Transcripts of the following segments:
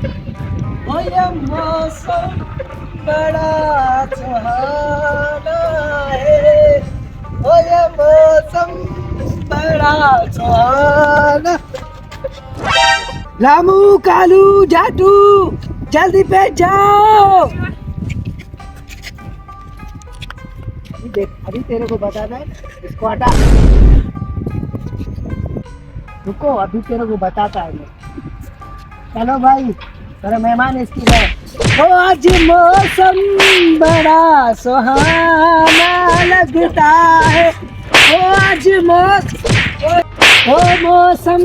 ओ ये मौसम बड़ा सुहाना है, ओ ये मौसम बड़ा सुहाना। रामू कालू जाटू जल्दी पे जाओ। देख अभी तेरे को बताना है, इसको हटा। रुको अभी तेरे को बताता है मैं। चलो भाई तेरा मेहमान इसकी है। ओ आज मौसम बड़ा सुहाना लगता है, ओ आज मौसम, ओ मौसम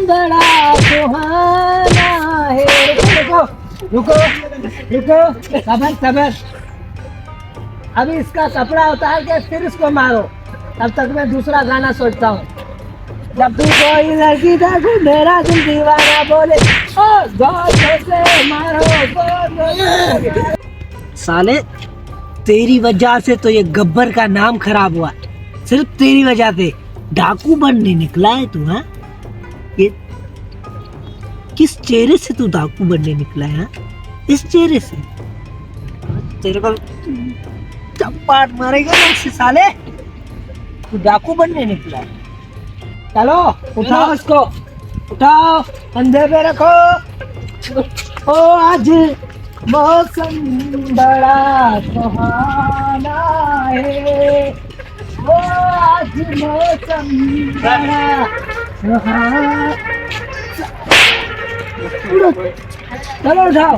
बड़ा सुहाना है। रुको रुको रुको रुको, सबर सबर। अभी इसका कपड़ा उतार के फिर इसको मारो, तब तक मैं दूसरा गाना सोचता हूँ। जब भी कोई लड़की देखो मेरा दिल दीवाना बोले, ओ गौर से मारो बोले। साले तेरी वजह से तो ये गब्बर का नाम खराब हुआ, सिर्फ तेरी वजह से। डाकू बनने निकला है तू, हाँ? ये किस चेहरे से तू डाकू बनने निकला है, हाँ? इस चेहरे से तेरे को चप्पाट मारेगा ना इससे साले। तू डाकू बनने निकला है। चलो उठाओ इसको, उठाओ कंधे पे रखो। ओ आज मौसम बड़ा सुहाना है, ओ आज मौसम बड़ा सुहाना। चलो उठाओ।